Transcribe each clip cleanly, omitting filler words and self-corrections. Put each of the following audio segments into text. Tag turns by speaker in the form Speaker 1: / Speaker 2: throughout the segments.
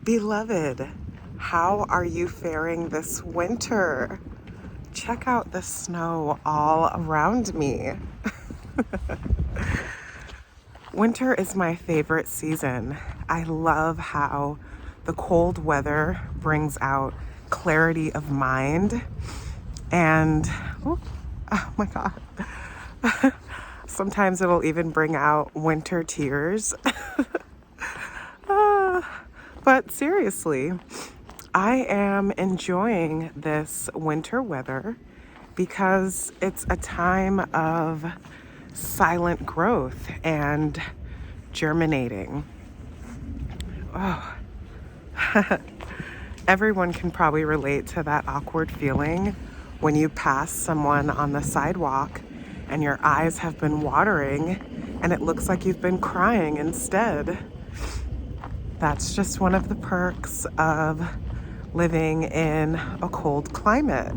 Speaker 1: Beloved, how are you faring this winter? Check out the snow all around me. Winter is my favorite season. I love how the cold weather brings out clarity of mind and, oh my God, sometimes it'll even bring out winter tears. But seriously, I am enjoying this winter weather because it's a time of silent growth and germinating. Oh, everyone can probably relate to that awkward feeling when you pass someone on the sidewalk and your eyes have been watering and it looks like you've been crying instead. That's just one of the perks of living in a cold climate.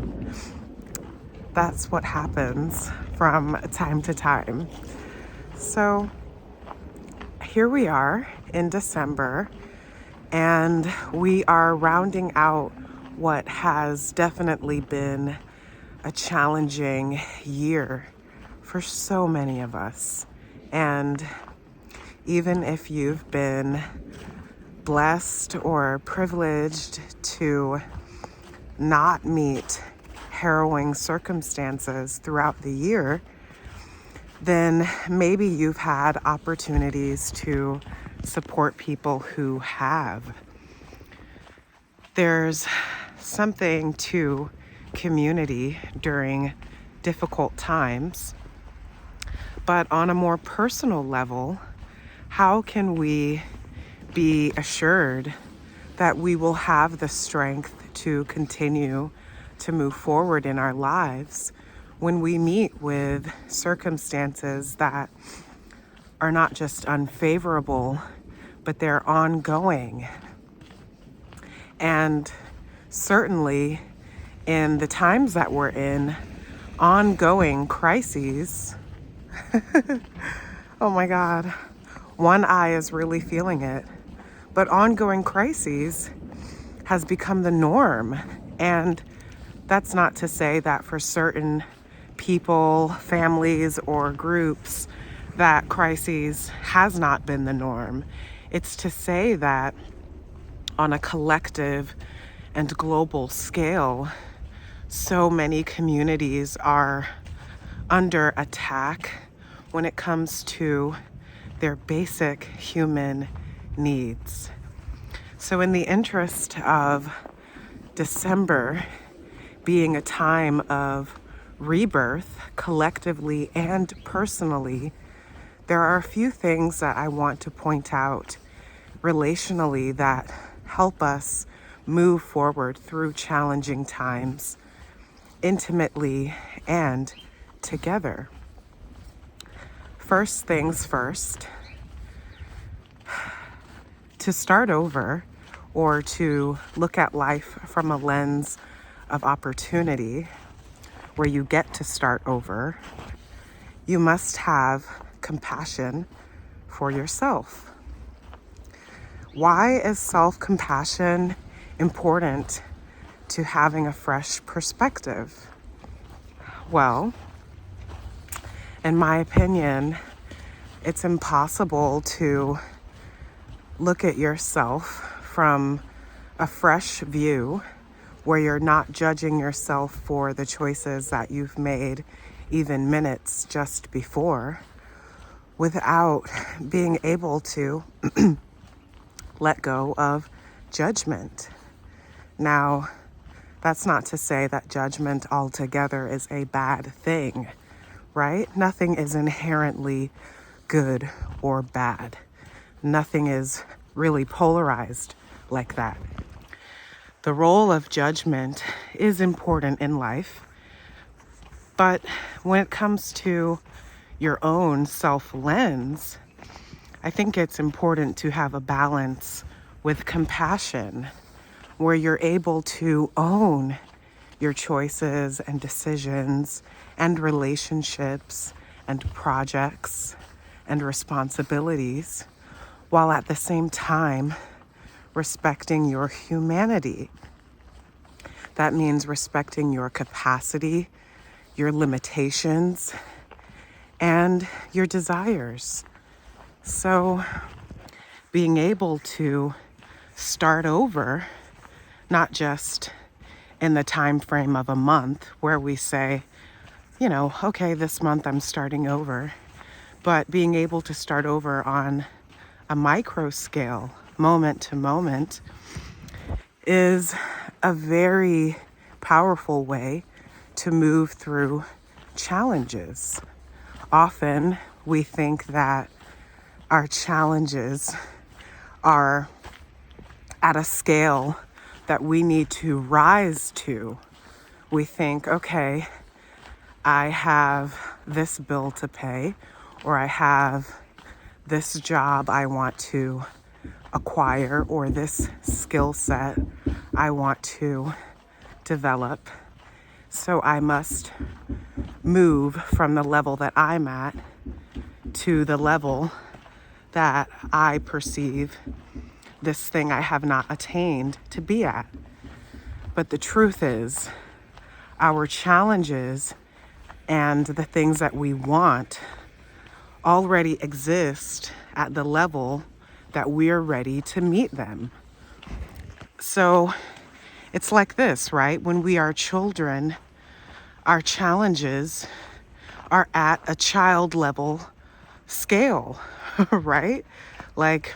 Speaker 1: That's what happens from time to time. So here we are in December, and we are rounding out what has definitely been a challenging year for so many of us. And even if you've been blessed or privileged to not meet harrowing circumstances throughout the year, then maybe you've had opportunities to support people who have. There's something to community during difficult times, but on a more personal level, how can we be assured that we will have the strength to continue to move forward in our lives when we meet with circumstances that are not just unfavorable, but they're ongoing? And certainly in the times that we're in, ongoing crises. Oh my God, one eye is really feeling it. But ongoing crises has become the norm. And that's not to say that for certain people, families, or groups that crises has not been the norm. It's to say that on a collective and global scale, so many communities are under attack when it comes to their basic human needs. So in the interest of December being a time of rebirth, collectively and personally, there are a few things that I want to point out relationally that help us move forward through challenging times, intimately and together. First things first, to start over or to look at life from a lens of opportunity where you get to start over, you must have compassion for yourself. Why is self-compassion important to having a fresh perspective? Well, in my opinion, it's impossible to look at yourself from a fresh view where you're not judging yourself for the choices that you've made even minutes just before, without being able to let go of judgment. Now, that's not to say that judgment altogether is a bad thing, right? Nothing is inherently good or bad. Nothing is really polarized like that. The role of judgment is important in life, but when it comes to your own self-lens, I think it's important to have a balance with compassion, where you're able to own your choices and decisions and relationships and projects and responsibilities, while at the same time respecting your humanity. That means respecting your capacity, your limitations, and your desires. So being able to start over, not just in the time frame of a month where we say, okay, this month I'm starting over, but being able to start over on a micro scale, moment to moment, is a very powerful way to move through challenges. Often we think that our challenges are at a scale that we need to rise to. We think, okay, I have this bill to pay, or I have this job I want to acquire, or this skill set I want to develop. So I must move from the level that I'm at to the level that I perceive this thing I have not attained to be at. But the truth is, our challenges and the things that we want already exist at the level that we're ready to meet them. So it's like this, right? When we are children, our challenges are at a child level scale, right? Like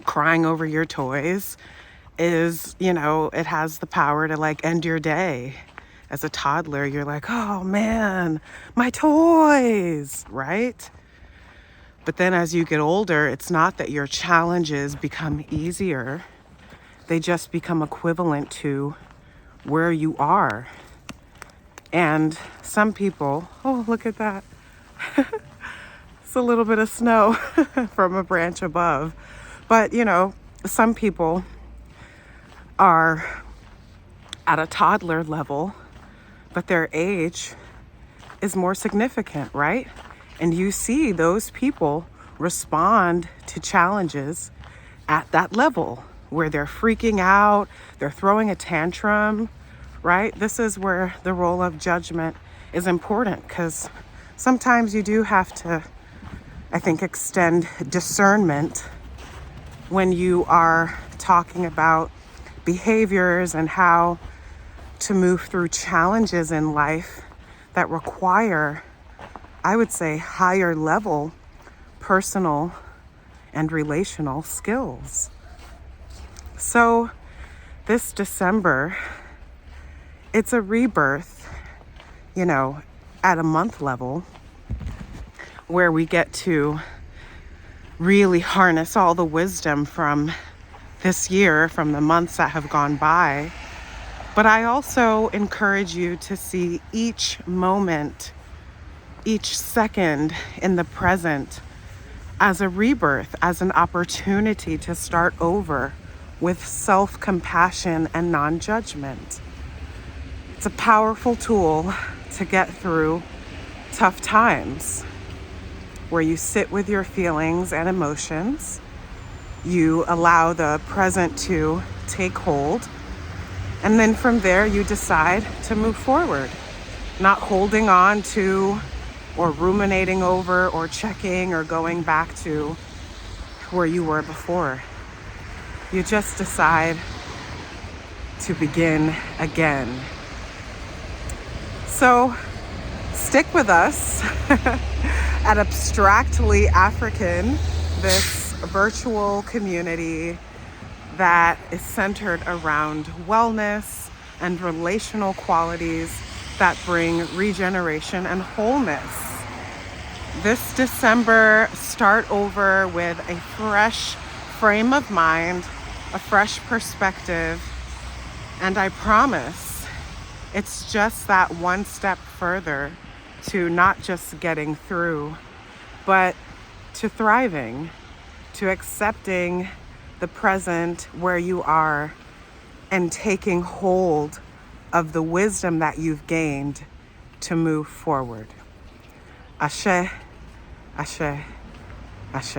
Speaker 1: crying over your toys is, it has the power to like end your day. As a toddler, you're like, oh man, my toys, right? But then as you get older, it's not that your challenges become easier. They just become equivalent to where you are. And some people, oh, look at that. It's a little bit of snow from a branch above. But, some people are at a toddler level, but their age is more significant, right? And you see those people respond to challenges at that level where they're freaking out, they're throwing a tantrum, right? This is where the role of judgment is important, because sometimes you do have to, I think, extend discernment when you are talking about behaviors and how to move through challenges in life that require, I would say, higher level personal and relational skills. So this December, it's a rebirth, at a month level, where we get to really harness all the wisdom from this year, from the months that have gone by. But I also encourage you to see each moment, each second in the present as a rebirth, as an opportunity to start over with self-compassion and non-judgment. It's a powerful tool to get through tough times, where you sit with your feelings and emotions, you allow the present to take hold, and then from there you decide to move forward, not holding on to or ruminating over or checking or going back to where you were before. You just decide to begin again. So stick with us at Abstractly African, this virtual community that is centered around wellness and relational qualities that bring regeneration and wholeness. This December, start over with a fresh frame of mind, a fresh perspective, and I promise it's just that one step further to not just getting through, but to thriving, to accepting the present where you are and taking hold of the wisdom that you've gained to move forward. Ashe, ashe, ashe.